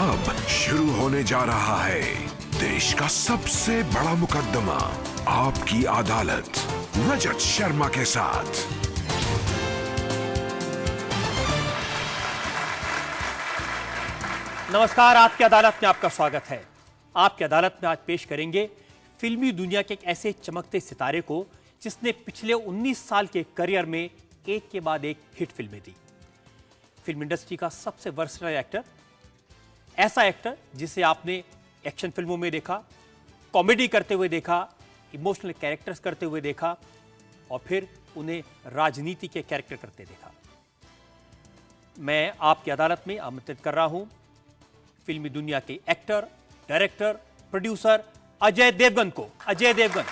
अब शुरू होने जा रहा है देश का सबसे बड़ा मुकदमा, आपकी अदालत, रजत शर्मा के साथ। नमस्कार, आपकी अदालत में आपका स्वागत है। आपकी अदालत में आज पेश करेंगे फिल्मी दुनिया के एक ऐसे चमकते सितारे को जिसने पिछले 19 साल के करियर में एक के बाद एक हिट फिल्में दी। फिल्म इंडस्ट्री का सबसे वर्सटाइल एक्टर, ऐसा एक्टर जिसे आपने एक्शन फिल्मों में देखा, कॉमेडी करते हुए देखा, इमोशनल कैरेक्टर्स करते हुए देखा और फिर उन्हें राजनीति के कैरेक्टर करते देखा। मैं आपकी अदालत में आमंत्रित कर रहा हूं फिल्मी दुनिया के actor, director, producer Ajay Devgan को। अजय देवगन।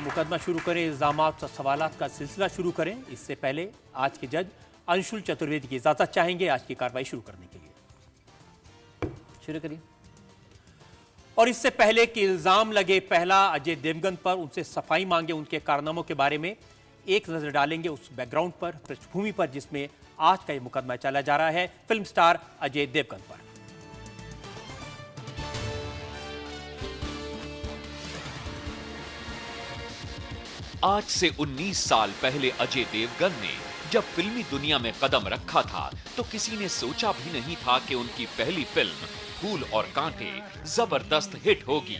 मुकदमा शुरू करें, इल्जामात और सवालात का सिलसिला शुरू करें, इससे पहले आज के जज अंशुल चतुर्वेदी की इजाजत चाहेंगे आज की कार्रवाई शुरू करने के लिए। शुरू करिए। और इससे पहले कि इल्जाम लगे पहला अजय देवगन पर, उनसे सफाई मांगे उनके कारनामों के बारे में, एक नजर डालेंगे उस बैकग्राउंड पर, पृष्ठभूमि पर जिसमें आज का यह मुकदमा चला जा रहा है, फिल्म स्टार अजय देवगन पर। आज से 19 साल पहले अजय देवगन ने जब फिल्मी दुनिया में कदम रखा था तो किसी ने सोचा भी नहीं था कि उनकी पहली फिल्म फूल और कांटे जबरदस्त हिट होगी।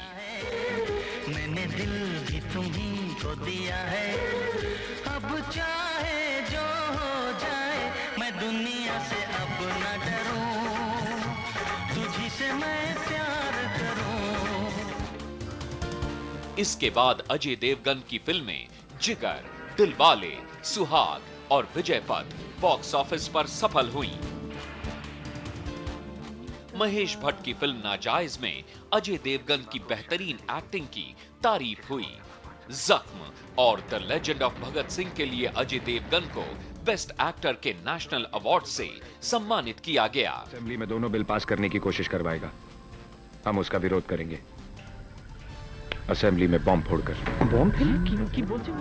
मैंने दिल भी तुम्हीं को दिया है, अब चाहे जो हो जाए मैं दुनिया से अब न डरूं, तुझी से मैं प्यार करूं। इसके बाद अजय देवगन की फिल्में जिगर, दिलवाले, सुहाग और विजयपथ बॉक्स ऑफिस पर सफल हुई। महेश भट्ट की फिल्म नाजायज में अजय देवगन की बेहतरीन एक्टिंग की तारीफ हुई। जख्म और the legend of Bhagat Singh के लिए अजय देवगन को बेस्ट एक्टर के नेशनल अवार्ड से सम्मानित किया गया। असेंबली में दोनों बिल पास करने की कोशिश करवाएगा, हम उसका विरोध करेंगे। असेंबली में बॉम्ब फोड़कर। बॉम्ब की बोलते हो?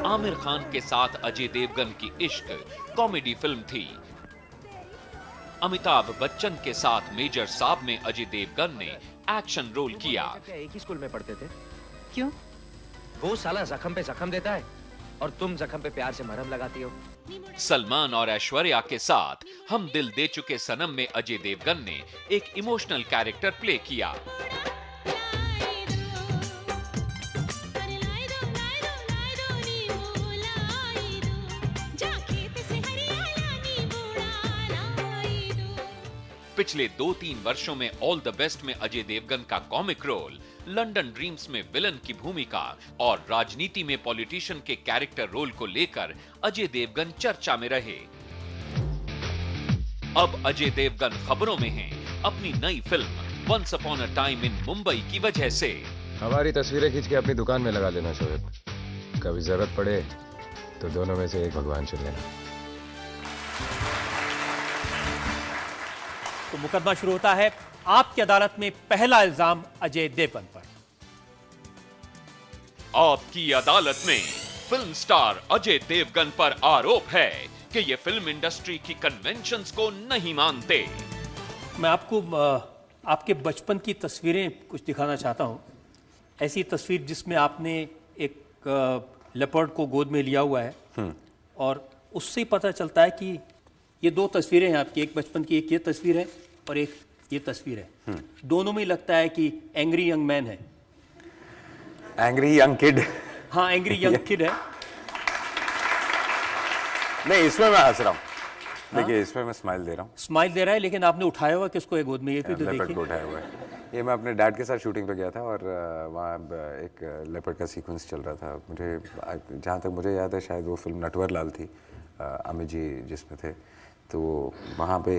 आमिर खान के साथ अजय देवगन की इश्क कॉमेडी फिल्म थी। अमिताभ बच्चन के साथ मेजर साहब में अजय देवगन ने एक्शन रोल किया। एक ही स्कूल में पढ़ते थे? क्यों? वो साला जख्म पे जख्म देता है और तुम जख्म पे प्यार से मरहम लगाती हो। सलमान और ऐश्वर्या के साथ हम दिल दे चुके सनम में अजय देवगन ने एक इमोशनल कैरेक्टर प्ले किया। पिछले 2-3 वर्षों में ऑल द बेस्ट में अजय देवगन का कॉमिक रोल, लंदन ड्रीम्स में विलन की भूमिका और राजनीति में पॉलिटिशियन के कैरेक्टर रोल को लेकर अजय देवगन चर्चा में रहे। अब अजय देवगन खबरों में हैं अपनी नई film once upon a time in Mumbai की वजह से। हमारी तस्वीरें खींच के अपनी दुकान में लगा देना शोएब, कभी जरूरत पड़े तो दोनों में से एक भगवान चुन लेना। तो मुकदमा शुरू होता है। आपकी अदालत में पहला इल्जाम अजय देवगन पर। आपकी अदालत में फिल्म स्टार अजय देवगन पर आरोप है कि ये फिल्म इंडस्ट्री की कन्वेंशंस को नहीं मानते। मैं आपको आपके बचपन की तस्वीरें कुछ दिखाना चाहता हूं। ऐसी तस्वीर जिसमें आपने एक लेपर्ड को गोद में लिया हुआ है और उससे ही पता चलता है कि ये दो तस्वीरें हैं आपकी, एक बचपन की, एक ये तस्वीर है और एक ये तस्वीर है। दोनों में लगता है कि एंग्री यंग मैन है। Angry young kid. हाँ, एंग्री यंग किड है। नहीं, इसमें मैं हंस रहा हूँ। देखिए, इसमें मैं स्माइल दे रहा हूँ। स्माइल दे रहा है, लेकिन आपने उठाया हुआ किसको है गोद में? ये तो देखिए, उठाया हुआ है। ये मैं अपने डैड के साथ शूटिंग पे गया था और वहाँ एक लेपर्ड का सीक्वेंस चल रहा था। मुझे जहाँ तक मुझे याद है शायद वो फिल्म नटवर लाल थी, अमित जी जिसमें थे। तो वहाँ पे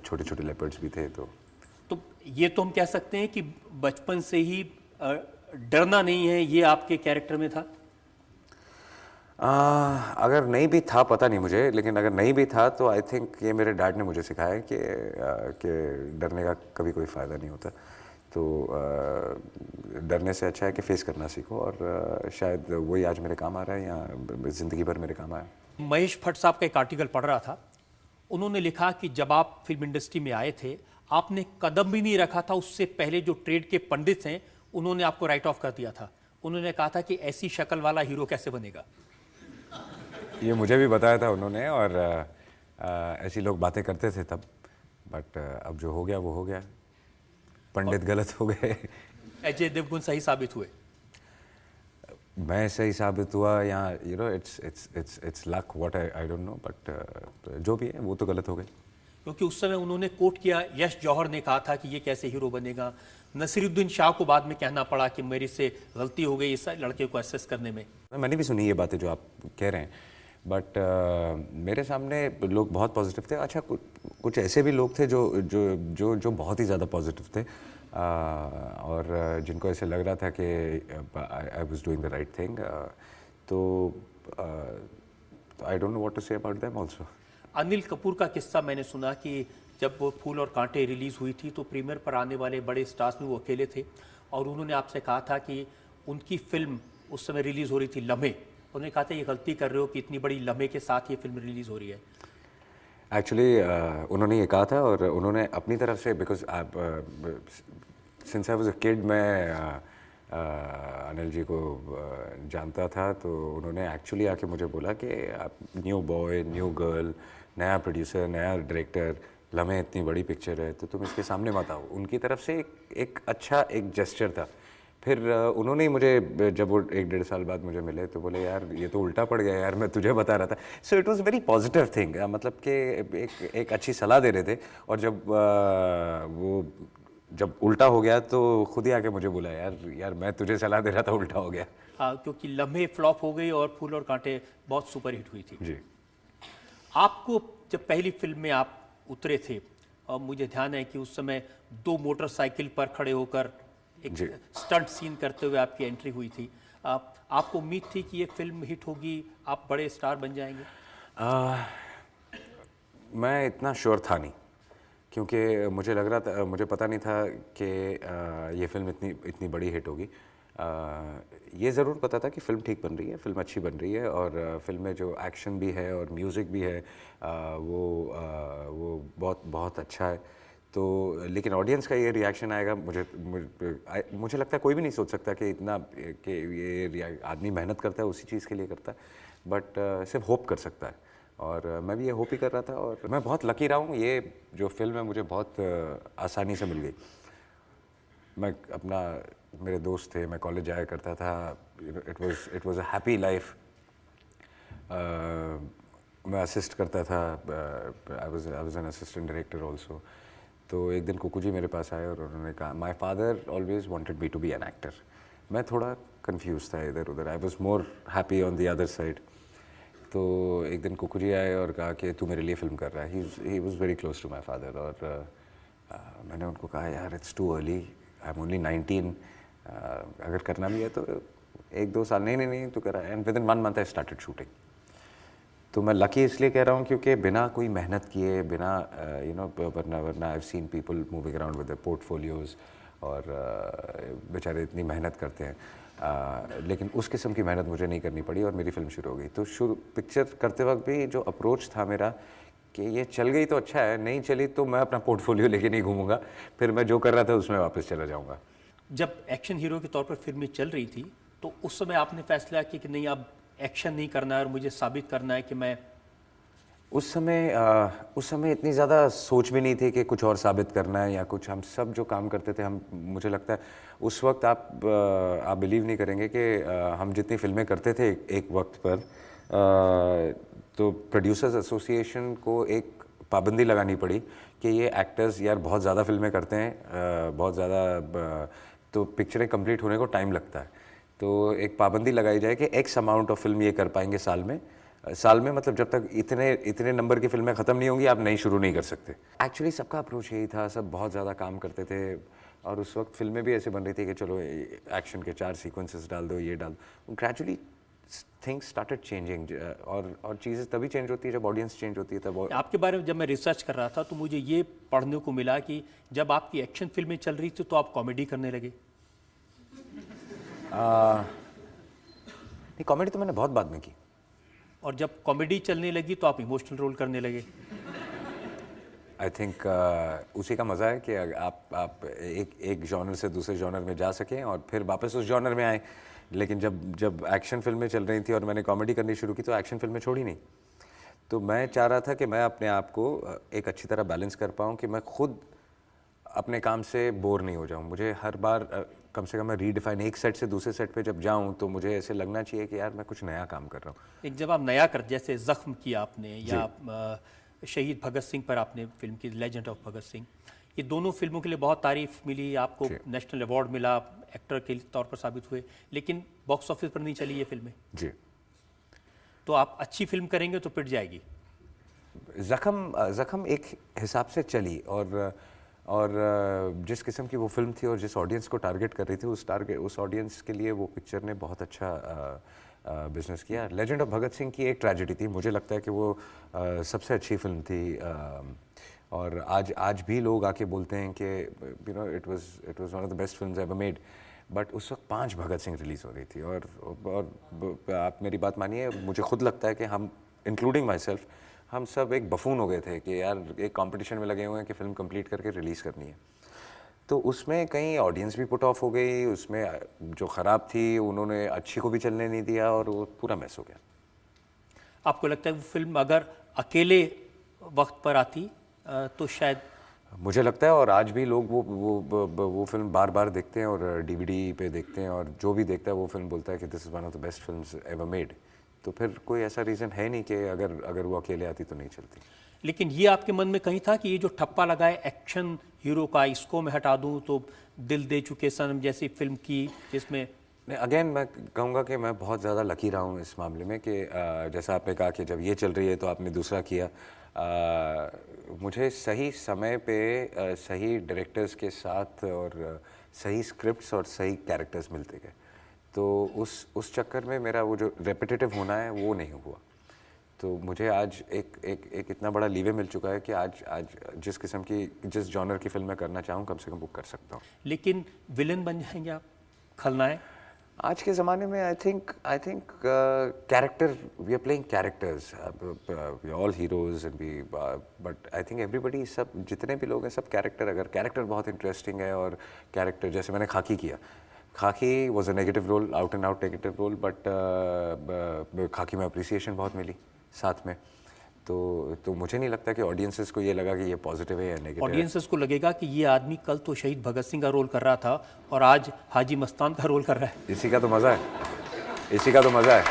छोटे छोटे लेपर्ड्स भी थे। तो ये तो हम कह सकते हैं कि बचपन से ही डरना नहीं है, ये आपके कैरेक्टर में था। अगर नहीं भी था पता नहीं मुझे, लेकिन अगर नहीं भी था तो आई थिंक ये मेरे डैड ने मुझे सिखाया है कि डरने का कभी कोई फ़ायदा नहीं होता। तो डरने से अच्छा है कि फेस करना सीखो, और शायद वही आज मेरे काम आ रहा है या ज़िंदगी भर मेरे काम आया। महेश भट्ट साहब का एक आर्टिकल पढ़ रहा था, उन्होंने लिखा कि जब आप फिल्म इंडस्ट्री में आए थे, आपने कदम भी नहीं रखा था, उससे पहले जो ट्रेड के पंडित हैं उन्होंने आपको राइट ऑफ कर दिया था। उन्होंने कहा था कि ऐसी शक्ल वाला हीरो कैसे बनेगा। ये मुझे भी बताया था उन्होंने, और ऐसी लोग बातें करते थे तब, बट अब जो हो गया वो हो गया। पंडित गलत हो गए। अजय देवगन सही साबित हुए। मैं सही साबित हुआ या you know it's luck, what I don't no, but जो भी है वो तो गलत हो गए। क्योंकि उस समय उन्होंने कोट किया, यश जौहर ने कहा था कि ये कैसे हीरो बनेगा। नसीरुद्दीन शाह को बाद में कहना पड़ा कि मेरी से गलती हो गई इस लड़के को असेस करने में। मैंने भी सुनी ये बातें जो आप कह रहे हैं, बट मेरे सामने लोग बहुत पॉजिटिव थे। अच्छा, कुछ ऐसे भी लोग थे जो जो जो जो बहुत ही ज़्यादा पॉजिटिव थे, और जिनको ऐसे लग रहा था कि I was doing the right thing. तो I don't know what to say about them also. Anil Kapoor का किस्सा मैंने सुना कि जब वो फूल और कांटे रिलीज हुई थी तो प्रीमियर पर आने वाले बड़े स्टार्स में वो अकेले थे, और उन्होंने आपसे कहा था कि उनकी फिल्म उस समय रिलीज हो रही थी लम्हे। उन्होंने कहा था ये गलती कर रहे हो कि इतनी बड़ी लम्हे के साथ ये फिल्म रिलीज हो रही है। एक्चुअली उन्होंने ये कहा था, और उन्होंने अपनी तरफ से, because since I was a kid मैं अनिल जी को जानता था, तो उन्होंने एक्चुअली आके मुझे बोला कि आप न्यू बॉय, न्यू गर्ल, नया प्रोड्यूसर, नया डायरेक्टर, लम्हे इतनी बड़ी पिक्चर है तो तुम इसके सामने मत आओ। उनकी तरफ से एक अच्छा एक जेस्चर था। फिर उन्होंने ही मुझे, जब वो 1-1.5 साल बाद मुझे मिले तो बोले यार ये तो उल्टा पड़ गया यार, मैं तुझे बता रहा था। So it was very positive thing, मतलब कि एक अच्छी सलाह दे रहे थे, और जब उल्टा हो गया तो खुद ही आके मुझे बोला यार मैं तुझे सलाह दे रहा था, उल्टा हो गया। हाँ, क्योंकि लम्हे फ्लॉप हो गई और फूल और कांटे बहुत सुपरहिट हुई थी। जी। आपको जब पहली फिल्म में आप उतरे थे, और मुझे ध्यान है कि उस समय 2 मोटरसाइकिल पर खड़े होकर एक स्टंट सीन करते हुए आपकी एंट्री हुई थी। आपको उम्मीद थी कि ये फिल्म हिट होगी, आप बड़े स्टार बन जाएंगे? मैं इतना श्योर था नहीं, क्योंकि मुझे लग रहा था, मुझे पता नहीं था कि ये फिल्म इतनी बड़ी हिट होगी। ये ज़रूर पता था कि फ़िल्म ठीक बन रही है, फ़िल्म अच्छी बन रही है, और फिल्म में जो एक्शन भी है और म्यूज़िक भी है वो बहुत बहुत अच्छा है। तो लेकिन ऑडियंस का ये रिएक्शन आएगा, मुझे लगता है कोई भी नहीं सोच सकता कि इतना कि ये आदमी मेहनत करता है उसी चीज़ के लिए करता है, बट सिर्फ होप कर सकता है, और मैं भी ये होप ही कर रहा था। और मैं बहुत लकी रहा हूँ, ये जो फिल्म है मुझे बहुत आसानी से मिल गई। मैं मेरे दोस्त थे, मैं कॉलेज जाया करता था, it was a happy life. मैं असिस्ट करता था, I was an assistant director also. तो एक दिन कुकू जी मेरे पास आए और उन्होंने कहा, my father always wanted me to be an actor. मैं थोड़ा कन्फ्यूज था इधर उधर, I was more happy on the other side. तो एक दिन कुकू जी आए और कहा कि तू मेरे लिए फ़िल्म कर रहा है। He was very close to my father, और मैंने उनको कहा यार it's too early, I am only 19, अगर करना भी है तो 1-2 साल। नहीं तो करा, and with in 1 month I started shooting. तो मैं लकी इसलिए कह रहा हूँ क्योंकि बिना कोई मेहनत किए, बिना वरना I have seen people moving around with their portfolios, और बेचारे इतनी मेहनत करते हैं, लेकिन उस किस्म की मेहनत मुझे नहीं करनी पड़ी और मेरी फिल्म शुरू हो गई। तो पिक्चर करते वक्त भी जो अप्रोच था मेरा कि ये चल गई तो अच्छा है, नहीं चली तो मैं अपना पोर्टफोलियो लेके नहीं घूमूंगा, फिर मैं जो कर रहा था उसमें वापस चला जाऊँगा। जब एक्शन हीरो के तौर पर फिल्में चल रही थी तो उस समय आपने फैसला किया कि नहीं, अब एक्शन नहीं करना है और मुझे साबित करना है कि मैं। उस समय इतनी ज़्यादा सोच भी नहीं थी कि कुछ और साबित करना है या कुछ। हम सब जो काम करते थे, मुझे लगता है उस वक्त आप बिलीव नहीं करेंगे कि हम जितनी फिल्में करते थे एक वक्त पर, तो प्रोड्यूसर्स एसोसिएशन को एक पाबंदी लगानी पड़ी कि ये एक्टर्स यार बहुत ज़्यादा फिल्में करते हैं, बहुत ज़्यादा, तो पिक्चरें कंप्लीट होने को टाइम लगता है। तो एक पाबंदी लगाई जाए कि एक्स अमाउंट ऑफ फिल्म ये कर पाएंगे साल में, मतलब जब तक इतने नंबर की फिल्में ख़त्म नहीं होंगी आप नई शुरू नहीं कर सकते। एक्चुअली सबका अप्रोच यही था, सब बहुत ज़्यादा काम करते थे, और उस वक्त फिल्में भी ऐसे बन रही थी कि चलो एक्शन के 4 सीक्वेंसेस डाल दो, ये डाल दो। ग्रेजुअली थिंग्स स्टार्टेड चेंजिंग, और चीज़ें तभी चेंज होती है जब ऑडियंस चेंज होती है तब। आपके बारे में जब मैं रिसर्च कर रहा था तो मुझे ये पढ़ने को मिला कि जब आपकी एक्शन फिल्में चल रही थी तो आप कॉमेडी करने लगे। नहीं, कॉमेडी तो मैंने बहुत बाद में की। और जब कॉमेडी चलने लगी तो आप इमोशनल रोल करने लगे। आई थिंक उसी का मज़ा है कि आप एक जॉनर से दूसरे जॉनर में जा सकें और फिर वापस उस जॉनर में आए। लेकिन जब एक्शन फिल्में चल रही थी और मैंने कॉमेडी करनी शुरू की तो एक्शन फिल्में छोड़ी नहीं। तो मैं चाह रहा था कि मैं अपने आप को एक अच्छी तरह बैलेंस कर पाऊँ कि मैं खुद अपने काम से बोर नहीं हो जाऊँ। मुझे हर बार कम से कम मैं रीडिफाइन, एक सेट से दूसरे सेट पे जब जाऊँ तो मुझे ऐसे लगना चाहिए कि यार मैं कुछ नया काम कर रहा हूँ। एक जब आप नया कर, जैसे जख्म किया आपने या शहीद भगत सिंह पर आपने फिल्म की लेजेंड ऑफ भगत सिंह, ये दोनों फिल्मों के लिए बहुत तारीफ मिली, आपको नेशनल अवार्ड मिला, एक्टर के तौर पर साबित हुए, लेकिन बॉक्स ऑफिस पर नहीं चली ये फिल्में। जी। तो आप अच्छी फिल्म करेंगे तो पिट जाएगी। जख्म एक हिसाब से चली, और जिस किस्म की वो फिल्म थी और जिस ऑडियंस को टारगेट कर रही थी उस ऑडियंस के लिए वो पिक्चर ने बहुत अच्छा बिजनेस किया। लेजेंड ऑफ भगत सिंह की एक ट्रेजेडी थी, मुझे लगता है कि वो सबसे अच्छी फिल्म थी, और आज भी लोग आके बोलते हैं कि you know it was one of the best films ever made. But उस वक्त 5 भगत सिंह रिलीज़ हो रही थी, और आप मेरी बात मानिए, मुझे खुद लगता है कि हम, इंक्लूडिंग माई सेल्फ, हम सब एक बफून हो गए थे कि यार एक कंपटीशन में लगे हुए हैं कि फ़िल्म कंप्लीट करके रिलीज़ करनी है। तो उसमें कहीं ऑडियंस भी पुट ऑफ हो गई, उसमें जो ख़राब थी उन्होंने अच्छी को भी चलने नहीं दिया और वो पूरा मैस हो गया। आपको लगता है वो फिल्म अगर अकेले वक्त पर आती तो शायद? मुझे लगता है, और आज भी लोग वो फिल्म बार बार देखते हैं और डीवीडी पे देखते हैं, और जो भी देखता है वो फिल्म बोलता है कि this is one of the best films ever made. तो फिर कोई ऐसा रीज़न है नहीं कि अगर वो अकेले आती तो नहीं चलती। लेकिन ये आपके मन में कहीं था कि ये जो ठप्पा लगा है एक्शन हीरो का, इसको मैं हटा दूं तो दिल दे चुके सनम जैसी फिल्म की, जिसमें अगेन मैं कहूँगा कि मैं बहुत ज़्यादा लकी रहा हूँ इस मामले में कि जैसा आपने कहा कि जब ये चल रही है तो आपने दूसरा किया। मुझे सही समय पे सही डायरेक्टर्स के साथ और सही स्क्रिप्ट्स और सही कैरेक्टर्स मिलते गए, तो उस चक्कर में मेरा वो जो रेपिटेटिव होना है वो नहीं हुआ। तो मुझे आज एक इतना बड़ा लीवे मिल चुका है कि आज जिस किस्म की, जिस जॉनर की फिल्म मैं करना चाहूँ कम से कम बुक कर सकता हूँ। लेकिन विलन बन जाएंगे आप, खलनायक? आज के ज़माने में I think character, we are playing characters, we all heroes and we, but I think everybody, सब जितने भी लोग हैं सब कैरेक्टर, अगर कैरेक्टर बहुत इंटरेस्टिंग है और कैरेक्टर, जैसे मैंने खाकी किया, Khakee was a negative role, out and out negative role, but Khakee में अप्रिसिएशन बहुत मिली साथ में। तो मुझे नहीं लगता कि ऑडियंसेस को ये लगा कि ये पॉजिटिव है या नेगेटिव। ऑडियंसेस को लगेगा कि ये आदमी कल तो शहीद भगत सिंह का रोल कर रहा था और आज हाजी मस्तान का रोल कर रहा है। इसी का तो मज़ा है, इसी का तो मज़ा है,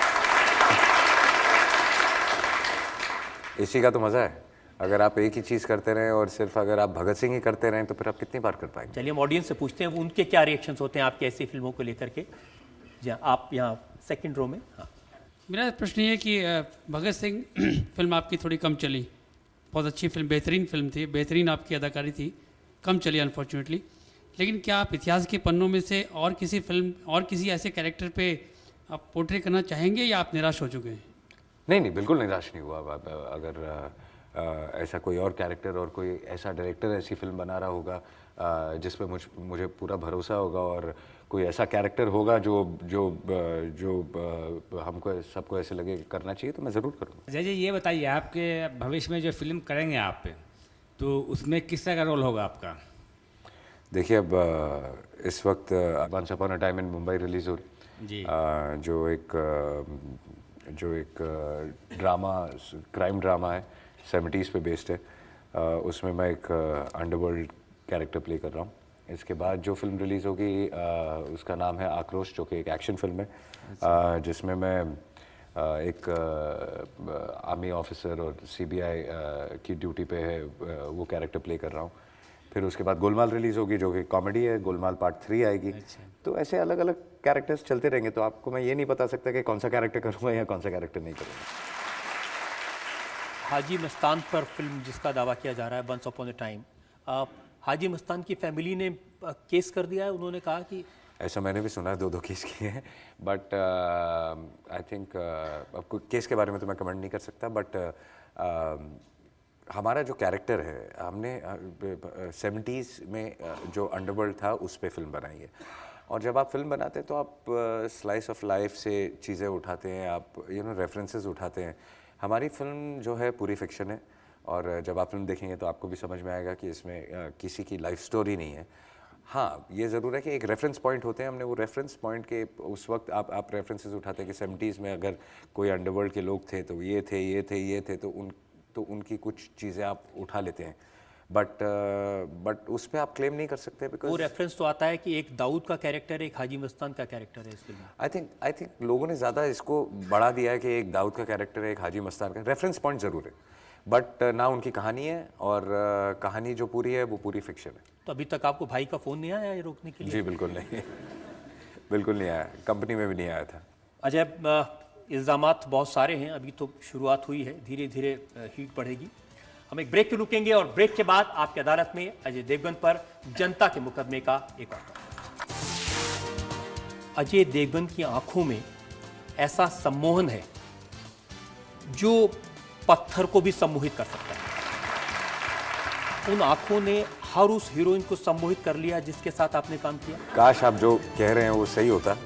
इसी का तो मज़ा है। अगर आप एक ही चीज़ करते रहें और सिर्फ अगर आप भगत सिंह ही करते रहें तो फिर आप कितनी बार कर पाएंगे। चलिए हम ऑडियंस से पूछते हैं उनके क्या रिएक्शंस होते हैं आपकी ऐसी फिल्मों को लेकर के। जी आप यहाँ सेकंड रो में। हाँ, मेरा प्रश्न ये है कि भगत सिंह फिल्म आपकी थोड़ी कम चली, बहुत अच्छी फिल्म, बेहतरीन फिल्म थी, बेहतरीन आपकी अदाकारी थी, कम चली अनफॉर्चुनेटली। लेकिन क्या आप इतिहास के पन्नों में से और किसी फिल्म और किसी ऐसे कैरेक्टर पे आप पोर्ट्रे करना चाहेंगे या आप निराश हो चुके हैं? नहीं, बिल्कुल निराश नहीं हुआ। अगर ऐसा कोई और कैरेक्टर और कोई ऐसा डायरेक्टर ऐसी फिल्म बना रहा होगा जिस पे मुझे पूरा भरोसा होगा, और कोई ऐसा कैरेक्टर होगा जो हमको सबको ऐसे लगे करना चाहिए, तो मैं ज़रूर करूँगा। जय जी, ये बताइए आपके भविष्य में जो फिल्म करेंगे आप पे, तो उसमें किस तरह का रोल होगा आपका? देखिए, अब इस वक्त once upon a time in Mumbai release हो रही जी, जो एक ड्रामा, क्राइम ड्रामा है, 70s पे बेस्ड है। उसमें मैं एक अंडरवर्ल्ड कैरेक्टर प्ले कर रहा हूँ। इसके बाद जो फिल्म रिलीज़ होगी उसका नाम है आक्रोश, जो कि एक एक्शन फिल्म है, जिसमें मैं एक आर्मी ऑफिसर और सीबीआई की ड्यूटी पे है वो कैरेक्टर प्ले कर रहा हूँ। फिर उसके बाद गोलमाल रिलीज़ होगी जो कि कॉमेडी है, गोलमाल पार्ट 3 आएगी। तो ऐसे अलग अलग कैरेक्टर्स चलते रहेंगे, तो आपको मैं ये नहीं बता सकता कि कौन सा कैरेक्टर करूँगा या कौन सा कैरेक्टर नहीं करूँगा। हाजी मस्तान पर फिल्म जिसका दावा किया जा रहा है, once upon a time, Haji Mastan की फैमिली ने केस कर दिया है। उन्होंने कहा कि ऐसा मैंने भी सुना है, 2-2 केस किए हैं, बट आई थिंक अब कोई केस के बारे में तो मैं कमेंट नहीं कर सकता, बट हमारा जो कैरेक्टर है, हमने 70s में जो अंडरवर्ल्ड था उस पे फिल्म बनाई है। और जब आप फिल्म बनाते हैं तो आप स्लाइस ऑफ लाइफ से चीज़ें उठाते हैं, आप रेफरेंसेस उठाते हैं। हमारी फिल्म जो है पूरी फिक्शन है, और जब आप फिल्म देखेंगे तो आपको भी समझ में आएगा कि इसमें किसी की लाइफ स्टोरी नहीं है। हाँ, ये ज़रूर है कि एक रेफरेंस पॉइंट होते हैं, हमने वो रेफरेंस पॉइंट के उस वक्त आप रेफरेंसेस उठाते हैं कि 70s में अगर कोई अंडरवर्ल्ड के लोग थे तो ये थे, ये थे, ये थे, तो उनकी कुछ चीज़ें आप उठा लेते हैं, बट उस पर आप क्लेम नहीं कर सकते, बिकॉज वो रेफरेंस तो आता है कि एक दाऊद का कैरेक्टर, एक हाजी मस्तान का कैरेक्टर है इस फिल्म में। आई थिंक लोगों ने ज़्यादा इसको बढ़ा दिया है कि एक दाऊद का कैरेक्टर है, एक हाजी मस्तान का। रेफरेंस पॉइंट ज़रूर है, बट ना उनकी कहानी है, और कहानी जो पूरी है वो पूरी फिक्शन है। तो अभी तक आपको भाई का फ़ोन नहीं आया ये रोकने के लिए? जी बिल्कुल नहीं, बिल्कुल नहीं आया, कंपनी में भी नहीं आया था। अजय, इल्ज़ामात बहुत सारे हैं, अभी तो शुरुआत हुई है, धीरे धीरे हीट बढ़ेगी। हम एक ब्रेक पे रुकेंगे और ब्रेक के बाद आपकी अदालत में अजय देवगन पर जनता के मुकदमे का एक और दौर। अजय देवगन की आंखों में ऐसा सम्मोहन है जो पत्थर को भी सम्मोहित कर सकता है। उन आंखों ने हर उस हीरोइन को सम्मोहित कर लिया जिसके साथ आपने काम किया। काश आप जो कह रहे हैं वो सही होता।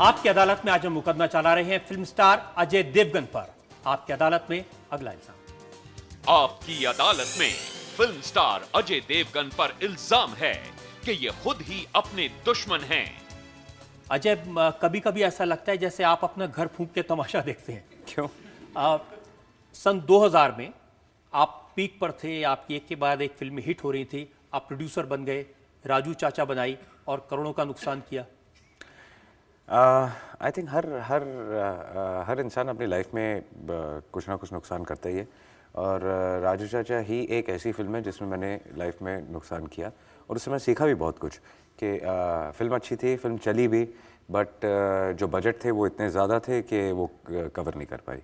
आपकी अदालत में आज हम मुकदमा चला रहे हैं फिल्म स्टार अजय देवगन पर। आपकी अदालत में अगला इल्जाम। आपकी अदालत में फिल्म स्टार अजय देवगन पर इल्जाम है कि ये खुद ही अपने दुश्मन हैं। अजय, कभी कभी ऐसा लगता है जैसे आप अपना घर फूंक के तमाशा देखते हैं। क्यों? सन 2000 में आप पीक पर थे, आपकी एक के बाद एक फिल्में हिट हो रही थी, आप प्रोड्यूसर बन गए, राजू चाचा बनाई और करोड़ों का नुकसान किया। आई थिंक हर इंसान अपनी लाइफ में कुछ ना कुछ नुकसान करता ही है, और राजू चाचा ही एक ऐसी फिल्म है जिसमें मैंने लाइफ में नुकसान किया, और उससे मैं सीखा भी बहुत कुछ कि फिल्म अच्छी थी, फिल्म चली भी, बट जो बजट थे वो इतने ज़्यादा थे कि वो कवर नहीं कर पाई।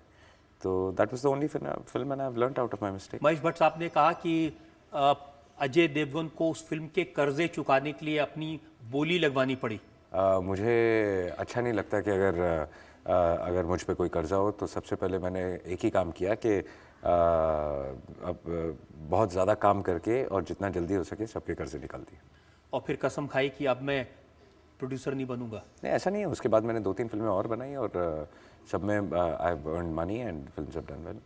तो that was the only film and I have learned out of my mistake. Mahesh Bhatt साहब ने कहा कि अजय देवगन को उस फिल्म के कर्जे चुकाने के लिए अपनी बोली लगवानी पड़ी। मुझे अच्छा नहीं लगता कि अगर मुझ पे कोई कर्जा हो तो सबसे पहले मैंने एक ही काम किया कि अब बहुत ज़्यादा काम करके और जितना जल्दी हो सके सबके कर्जे निकाल दिए। और फिर कसम खाई कि अब मैं प्रोड्यूसर नहीं बनूंगा। नहीं, ऐसा नहीं है। उसके बाद मैंने 2-3 फिल्में और बनाई और सब में I have earned money and films have done well.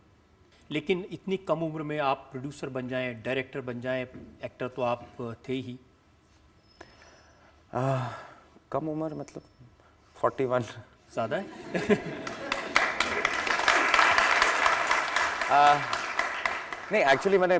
लेकिन इतनी कम उम्र में आप प्रोड्यूसर बन जाएं, डायरेक्टर बन जाएं, एक्टर तो आप थे ही। कम उम्र मतलब 41 ज़्यादा है। नहीं, एक्चुअली मैंने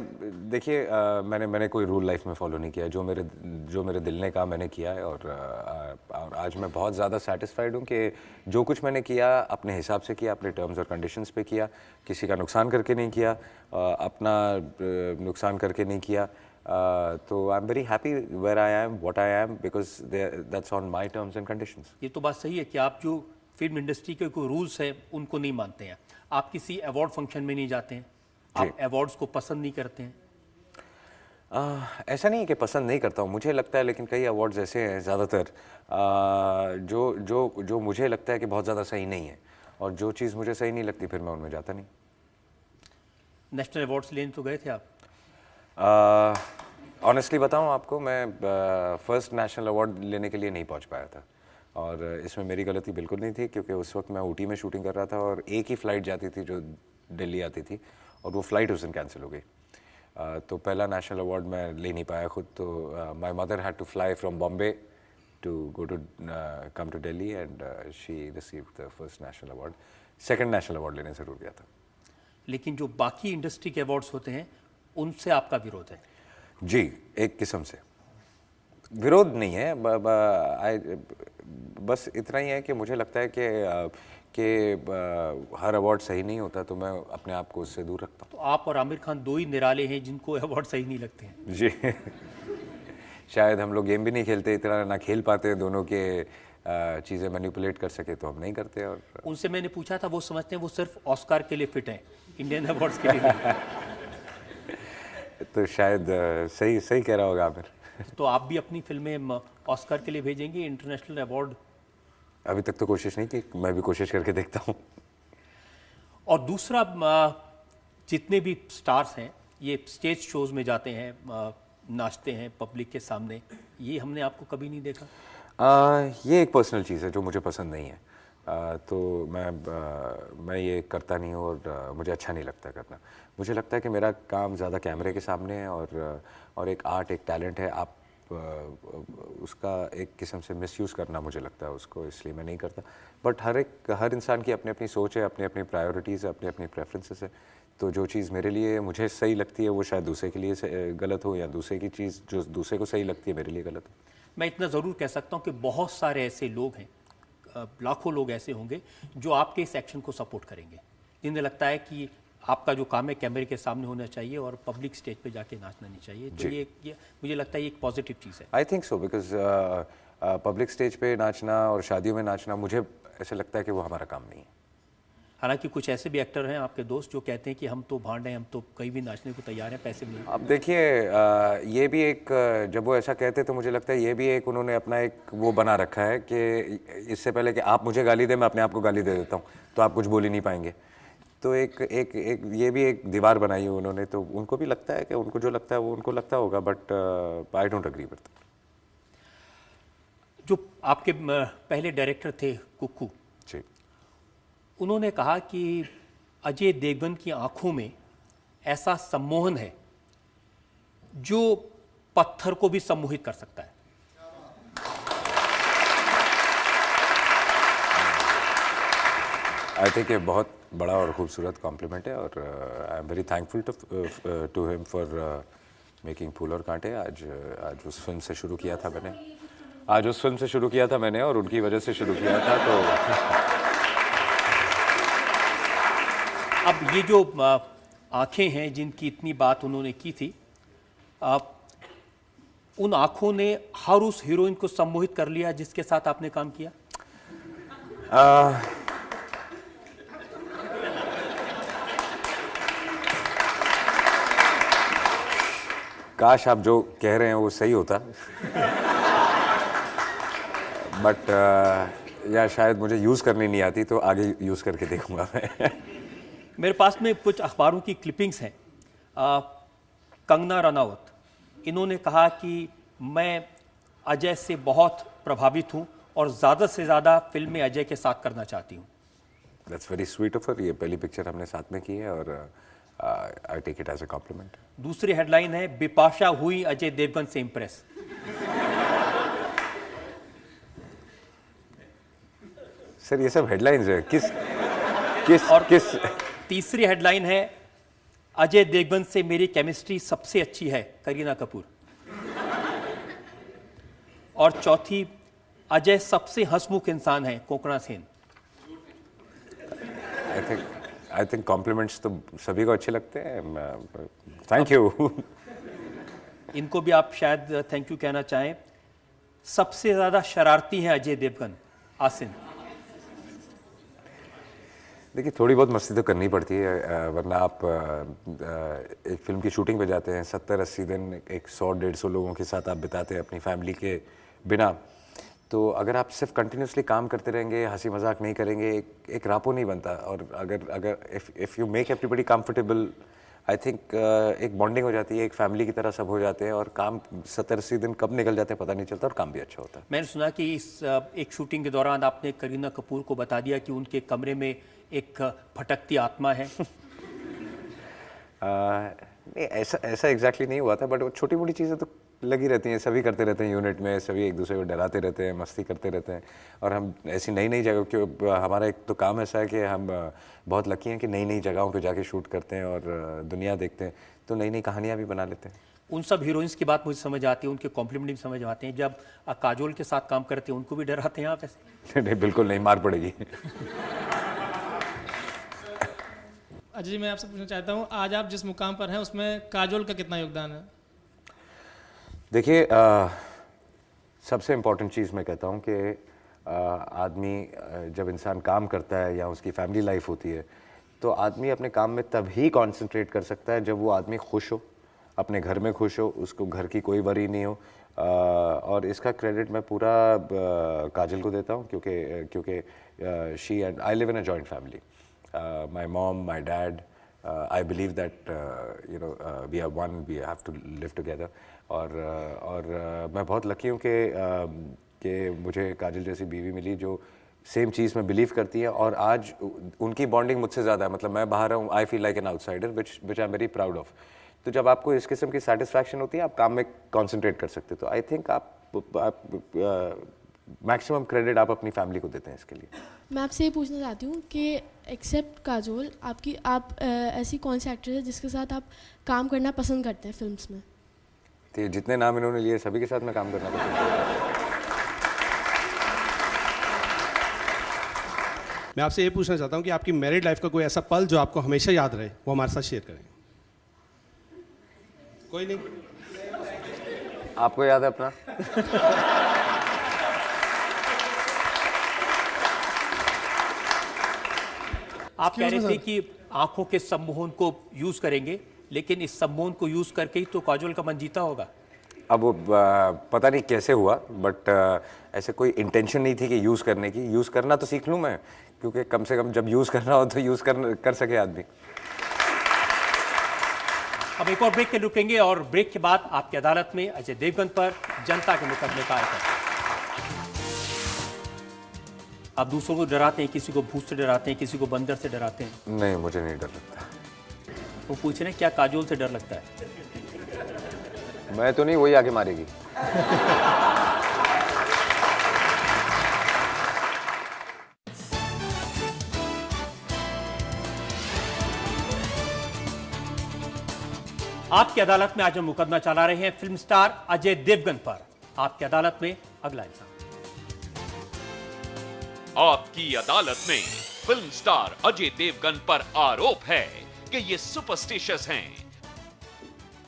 देखिए मैंने कोई रूल लाइफ में फॉलो नहीं किया। जो मेरे दिल ने कहा मैंने किया है, और आज मैं बहुत ज़्यादा सेटिस्फाइड हूँ कि जो कुछ मैंने किया अपने हिसाब से किया, अपने टर्म्स और कंडीशंस पे किया, किसी का नुकसान करके नहीं किया, अपना नुकसान करके नहीं किया। तो I am very happy where I am, what I am, because that's on my terms and conditions. ये तो बात सही है कि आप जो फिल्म इंडस्ट्री के कोई रूल्स हैं उनको नहीं मानते हैं। आप किसी अवार्ड फंक्शन में नहीं जाते हैं, आप अवार्ड्स को पसंद नहीं करते हैं। ऐसा नहीं है कि पसंद नहीं करता हूँ, मुझे लगता है, लेकिन कई अवार्ड्स ऐसे हैं ज़्यादातर जो मुझे लगता है कि बहुत ज़्यादा सही नहीं है, और जो चीज़ मुझे सही नहीं लगती फिर मैं उनमें जाता नहीं। नेशनल अवार्ड्स लेने तो गए थे आप? ऑनेस्टली बताऊँ आपको, मैं फर्स्ट नेशनल अवार्ड लेने के लिए नहीं पहुँच पाया था, और इसमें मेरी गलती बिल्कुल नहीं थी, क्योंकि उस वक्त मैं ऊटी में शूटिंग कर रहा था और एक ही फ़्लाइट जाती थी जो दिल्ली आती थी, और वो फ़्लाइट उस दिन कैंसिल हो गई। तो पहला नेशनल अवार्ड मैं ले नहीं पाया खुद। तो my mother had to fly from Bombay to go to come to Delhi, and she received the first national award. Second national award लेने ज़रूर गया था। लेकिन जो बाकी इंडस्ट्री के अवार्ड्स होते हैं उनसे आपका विरोध है? जी, एक किस्म से विरोध नहीं है, बस इतना ही है कि मुझे लगता है कि हर अवार्ड सही नहीं होता, तो मैं अपने आप को उससे दूर रखता हूँ। तो आप और आमिर खान दो ही निराले हैं जिनको अवार्ड सही नहीं लगते हैं। जी शायद हम लोग गेम भी नहीं खेलते इतना, ना खेल पाते दोनों के चीज़ें मैनिपुलेट कर सके, तो हम नहीं करते। और उनसे मैंने पूछा था, वो समझते हैं वो सिर्फ ऑस्कार के लिए फिट हैं, इंडियन अवार्ड्स के लिए नहीं। तो शायद सही सही कह रहा होगा आमिर। तो आप भी अपनी फिल्में ऑस्कर के लिए भेजेंगे, इंटरनेशनल अवार्ड? अभी तक तो कोशिश नहीं की, मैं भी कोशिश करके देखता हूँ। और दूसरा, जितने भी स्टार्स हैं ये स्टेज शोज में जाते हैं, नाचते हैं पब्लिक के सामने, ये हमने आपको कभी नहीं देखा? ये एक पर्सनल चीज़ है जो मुझे पसंद नहीं है। तो मैं ये करता नहीं हूँ और मुझे अच्छा नहीं लगता करना। मुझे लगता है कि मेरा काम ज़्यादा कैमरे के सामने है और एक आर्ट, एक टैलेंट है, आप उसका एक किस्म से मिसयूज़ करना मुझे लगता है उसको, इसलिए मैं नहीं करता। बट हर इंसान की अपनी अपनी सोच है, अपनी अपनी प्रायोरिटीज़ है, अपनी अपनी प्रेफरेंसेस है। तो जो चीज़ मेरे लिए मुझे सही लगती है वो शायद दूसरे के लिए गलत हो, या दूसरे की चीज़ जो दूसरे को सही लगती है मेरे लिए गलत हो। मैं इतना ज़रूर कह सकता हूँ कि बहुत सारे ऐसे लोग हैं, लाखों लोग ऐसे होंगे जो आपके इस एक्शन को सपोर्ट करेंगे, जिन्हें लगता है कि आपका जो काम है कैमरे के सामने होना चाहिए और पब्लिक स्टेज पे जाके नाचना नहीं चाहिए। तो ये मुझे लगता है ये एक पॉजिटिव चीज़ है। I think so, because public stage पे नाचना और शादियों में नाचना, मुझे ऐसा लगता है कि वो हमारा काम नहीं है। हालांकि कुछ ऐसे भी एक्टर हैं आपके दोस्त जो कहते हैं कि हम तो भांड हैं, हम तो कहीं भी नाचने को तैयार हैं, पैसे मिले। अब देखिए, ये भी एक, जब वो ऐसा कहते तो मुझे लगता है ये भी एक उन्होंने अपना एक वो बना रखा है कि इससे पहले कि आप मुझे गाली दें, मैं अपने आप को गाली दे देता हूँ, तो आप कुछ बोल ही नहीं पाएंगे। तो एक ये भी एक दीवार बनाई है उन्होंने, तो उनको भी लगता है कि उनको जो लगता है वो उनको लगता होगा, but I don't agree with that. जो आपके पहले डायरेक्टर थे कुक्कू जी, उन्होंने कहा कि अजय देवगन की आंखों में ऐसा सम्मोहन है जो पत्थर को भी सम्मोहित कर सकता है। आई थिंक ये बहुत बड़ा और खूबसूरत कॉम्प्लीमेंट है और I am very thankful to him for making Phool Aur Kaante. आज उस फिल्म से शुरू किया था मैंने, और उनकी वजह से शुरू किया था। तो अब ये जो आंखें हैं जिनकी इतनी बात उन्होंने की थी, उन आंखों ने हर उस हीरोइन को सम्मोहित कर लिया जिसके साथ आपने काम किया? काश आप जो कह रहे हैं वो सही होता, बट या शायद मुझे यूज़ करनी नहीं आती, तो आगे यूज़ करके देखूंगा मैं। मेरे पास में कुछ अखबारों की क्लिपिंग्स हैं। कंगना रनावत, इन्होंने कहा कि मैं अजय से बहुत प्रभावित हूं और ज़्यादा से ज़्यादा फिल्में अजय के साथ करना चाहती हूं। That's very sweet of her. ये पहली पिक्चर हमने साथ में की है और I take it as a compliment. दूसरी हेडलाइन है, बिपाशा हुई अजय देवगन से इंप्रेस। सर ये सब हेडलाइंस है, किस तीसरी हेडलाइन है, अजय देवगन से मेरी केमिस्ट्री सबसे अच्छी है, करीना कपूर। और चौथी, अजय सबसे हंसमुख इंसान है, कोकणा सेन। आई थिंक कॉम्प्लीमेंट्स तो सभी को अच्छे लगते हैं। Thank you. इनको भी आप शायद थैंक यू कहना चाहें। सबसे ज्यादा शरारती हैं अजय देवगन, आसिन। देखिए, थोड़ी बहुत मस्ती तो करनी पड़ती है, वरना आप एक फिल्म की शूटिंग पे जाते हैं, 70-80 दिन एक 100-150 लोगों के साथ आप बिताते हैं अपनी फैमिली के बिना। तो अगर आप सिर्फ कंटिन्यूसली काम करते रहेंगे, हंसी मजाक नहीं करेंगे, एक रापो नहीं बनता। और अगर if you make everybody comfortable, I think एक बॉन्डिंग हो जाती है, एक फैमिली की तरह सब हो जाते हैं, और काम 70-80 दिन कब निकल जाते हैं पता नहीं चलता, और काम भी अच्छा होता है। मैंने सुना कि इस एक शूटिंग के दौरान आपने करीना कपूर को बता दिया कि उनके कमरे में एक भटकती आत्मा है। नहीं, ऐसा एग्जैक्टली नहीं हुआ था, बट वो छोटी मोटी चीज़ें तो लगी रहती हैं, सभी करते रहते हैं यूनिट में, सभी एक दूसरे को डराते रहते हैं, मस्ती करते रहते हैं। और हम ऐसी नई जगह, क्यों हमारा एक तो काम ऐसा है कि हम बहुत लकी हैं कि नई जगहों पे जाके शूट करते हैं और दुनिया देखते हैं, तो नई कहानियाँ भी बना लेते हैं। उन सब हीरोइंस की बात मुझे समझ आती है, उनके कॉम्प्लीमेंट भी समझ आते हैं। जब काजोल के साथ काम करते हैं उनको भी डराते हैं आप ऐसे? नहीं, बिल्कुल नहीं, मार पड़ेगी। अजय जी, मैं आपसे पूछना चाहता हूँ, आज आप जिस मुकाम पर हैं उसमें काजोल का कितना योगदान है? देखिए, सबसे इम्पॉर्टेंट चीज़ मैं कहता हूँ कि आदमी जब इंसान काम करता है या उसकी फैमिली लाइफ होती है, तो आदमी अपने काम में तभी कंसंट्रेट कर सकता है जब वो आदमी खुश हो, अपने घर में खुश हो, उसको घर की कोई वरी नहीं हो। और इसका क्रेडिट मैं पूरा काजल को देता हूँ, क्योंकि she and I live in a joint family. My mom, my dad, I believe that we are one, we have to live together। और मैं बहुत लकी हूँ कि मुझे काजल जैसी बीवी मिली जो सेम चीज़ में बिलीव करती है, और आज उनकी बॉन्डिंग मुझसे ज़्यादा है। मतलब मैं बाहर हूँ, I feel like an outsider, which I am very proud of. तो जब आपको इस किस्म की सेटिस्फैक्शन होती है, आप काम में कॉन्सेंट्रेट कर सकते हो। तो आई थिंक आप मैक्सिमम क्रेडिट आप अपनी फैमिली को देते हैं इसके लिए। मैं आपसे ये पूछना चाहती हूँ कि एक्सेप्ट काजोल, आप ऐसी कौन सी एक्ट्रेस है जिसके साथ आप काम करना पसंद करते हैं फिल्म्स में? तो जितने नाम इन्होंने लिए सभी के साथ मैं काम करना पसंद करता हूँ। मैं आपसे ये पूछना चाहता हूँ कि आपकी मैरिड लाइफ का कोई ऐसा पल जो आपको हमेशा याद रहे, वो हमारे साथ शेयर करें। कोई नहीं? आपको याद है अपना? आप कह रहे थे कि आंखों के सम्मोहन को यूज करेंगे, लेकिन इस सम्मोहन को यूज करके ही तो काजोल का मन जीता होगा। अब वो पता नहीं कैसे हुआ, बट ऐसे कोई इंटेंशन नहीं थी कि यूज़ करने की। यूज़ करना तो सीख लूँ मैं, क्योंकि कम से कम जब यूज़ करना हो तो यूज़ कर सके आदमी। अब एक और ब्रेक के रुकेंगे, और ब्रेक के बाद आपकी अदालत में अजय देवगन पर जनता के मुकदमे का आएगा। आप दूसरों को डराते हैं, किसी को भूत से डराते हैं, किसी को बंदर से डराते हैं? नहीं, मुझे नहीं डर लगता। वो पूछ रहे हैं क्या काजोल से डर लगता है? मैं तो नहीं, वही आके मारेगी। आपकी अदालत में आज हम मुकदमा चला रहे हैं फिल्म स्टार अजय देवगन पर। आपकी अदालत में अगला इंसान। आपकी अदालत में फिल्म स्टार अजय देवगन पर आरोप है कि ये सुपरस्टिशियस हैं।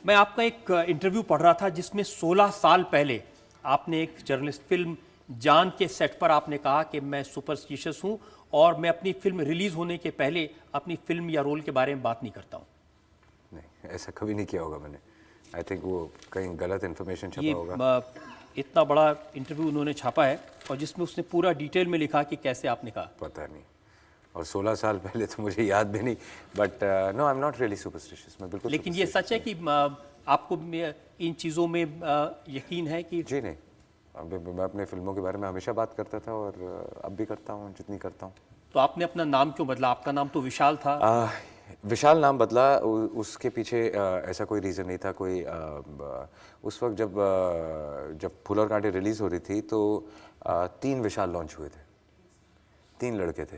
मैं आपका एक इंटरव्यू पढ़ रहा था जिसमें 16 साल पहले आपने एक जर्नलिस्ट फिल्म जान के सेट पर आपने कहा कि मैं सुपरस्टिशियस हूं और मैं अपनी फिल्म रिलीज होने के पहले अपनी फिल्म या रोल के बारे में बात नहीं करता हूं। नहीं, ऐसा कभी नहीं किया होगा मैंने। आई थिंक वो कहीं गलत इन्फॉर्मेशन छपा होगा। इतना बड़ा इंटरव्यू उन्होंने छापा है और जिसमें उसने पूरा डिटेल में लिखा कि कैसे आपने कहा। पता नहीं, और 16 साल पहले तो मुझे याद भी नहीं, but no, I am not really superstitious. मैं बिल्कुल। लेकिन ये सच है कि आपको इन चीज़ों में यकीन है कि? जी नहीं, मैं अपने फिल्मों के बारे में हमेशा बात करता था और अब भी करता हूँ जितनी करता हूँ। तो आपने अपना नाम क्यों बदला? आपका नाम तो विशाल था। विशाल नाम बदला, उसके पीछे ऐसा कोई रीज़न नहीं था। कोई उस वक्त जब फूल और कांटे रिलीज़ हो रही थी तो 3 विशाल लॉन्च हुए थे, 3 लड़के थे।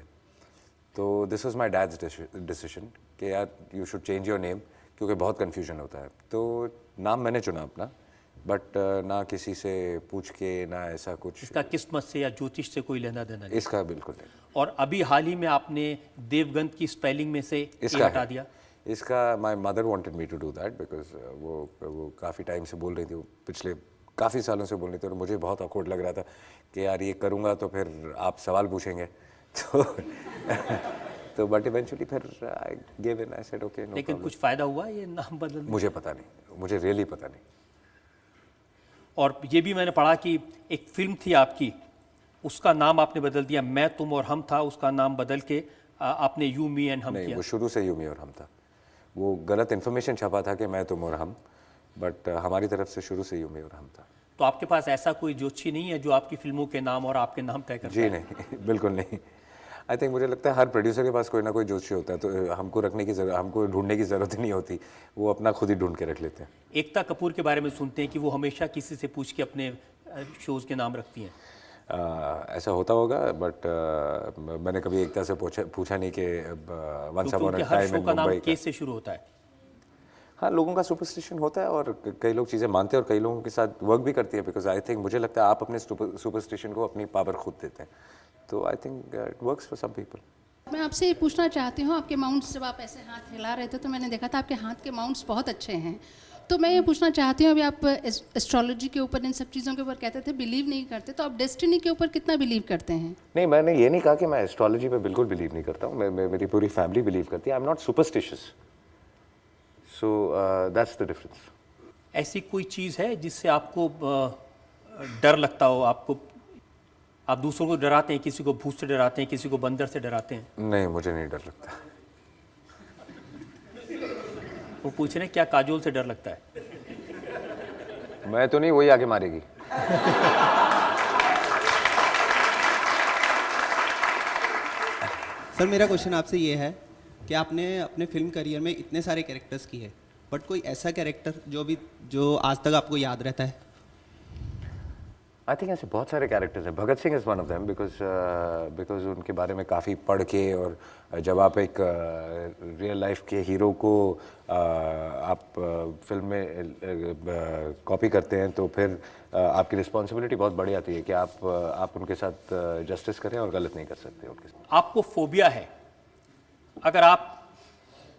तो this was my dad's decision कि यार you should change your name, क्योंकि बहुत कन्फ्यूजन होता है। तो नाम मैंने चुना अपना, बट ना किसी से पूछ के, ना ऐसा कुछ। इसका किस्मत से या ज्योतिष से कोई लेना देना नहीं? इसका बिल्कुल नहीं। और अभी हाल ही में आपने देवगन की स्पेलिंग में से इसका हटा दिया। इसका my mother wanted me to do that, because वो काफ़ी टाइम से बोल रही थी, वो पिछले काफ़ी सालों से बोल रही थी, और मुझे बहुत ऑकवर्ड लग रहा था कि यार ये करूँगा तो फिर आप सवाल पूछेंगे। तो बट इवेंचुअली फिर I give in, I said okay, no. लेकिन कुछ फ़ायदा हुआ ये नाम बदलने? मुझे पता नहीं, मुझे रियली पता नहीं। और ये भी मैंने पढ़ा कि एक फिल्म थी आपकी, उसका नाम आपने बदल दिया। मैं, तुम और हम था, उसका नाम बदल के आपने यू, मी एंड हम नहीं, किया। वो शुरू से यू, मी और हम था। वो गलत इन्फॉर्मेशन छपा था कि मैं, तुम और हम, बट हमारी तरफ से शुरू से यू, मी और हम था। तो आपके पास ऐसा कोई ज्योतिषी नहीं है जो आपकी फिल्मों के नाम और आपके नाम तय करता है? जी नहीं, बिल्कुल नहीं। आई थिंक मुझे लगता है हर प्रोड्यूसर के पास कोई ना कोई ज्योतिषी होता है, तो हमको ढूंढने की ज़रूरत नहीं होती, वो अपना खुद ही ढूंढ के रख लेते हैं। एकता कपूर के बारे में सुनते हैं कि वो हमेशा किसी से पूछ के अपने शोज़ के नाम रखती हैं। ऐसा होता होगा, बट मैंने कभी एकता से पूछा नहीं कि once upon a time in Mumbai का से शुरू होता है। हाँ, लोगों का सुपरस्टिशन होता है और कई लोग चीज़ें मानते हैं और कई लोगों के साथ वर्क भी करती है, बिकॉज आई थिंक मुझे लगता है आप अपने सुपरस्टिशन को अपनी पावर खुद देते हैं, तो I think it works for some people. मैं आपसे ये पूछना चाहती हूँ, आपके माउंट्स जब आप ऐसे हाथ हिला रहे थे तो मैंने देखा था आपके हाथ के माउंट्स बहुत अच्छे हैं। तो मैं ये पूछना चाहती हूँ, अभी आप एस्ट्रोलॉजी के ऊपर, इन सब चीज़ों के ऊपर कहते थे बिलीव नहीं करते, तो आप डेस्टिनी के ऊपर कितना बिलीव करते हैं? नहीं, मैंने ये नहीं कहा कि मैं एस्ट्रोलॉजी पे बिल्कुल बिलीव नहीं करता हूँ। मेरी पूरी फैमिली बिलीव करती है। आई am not superstitious, so that's the difference. ऐसी कोई चीज़ है जिससे आपको डर लगता हो? आप दूसरों को डराते हैं, किसी को भूत से डराते हैं, किसी को बंदर से डराते हैं? नहीं, मुझे नहीं डर लगता। वो पूछ रहे हैं क्या काजोल से डर लगता है? मैं तो नहीं, वही आके मारेगी। सर मेरा क्वेश्चन आपसे ये है कि आपने अपने फिल्म करियर में इतने सारे कैरेक्टर्स किए, बट कोई ऐसा कैरेक्टर जो आज तक आपको याद रहता है? आई थिंक ऐसे बहुत सारे कैरेक्टर्स हैं। Bhagat Singh is one of them because उनके बारे में काफ़ी पढ़ के, और जब आप एक रियल लाइफ के हीरो को आप फिल्म में कॉपी करते हैं तो फिर आपकी रिस्पॉन्सिबिलिटी बहुत बड़ी आती है कि आप उनके साथ जस्टिस करें और गलत नहीं कर सकते उनके साथ। आपको फोबिया है, अगर आप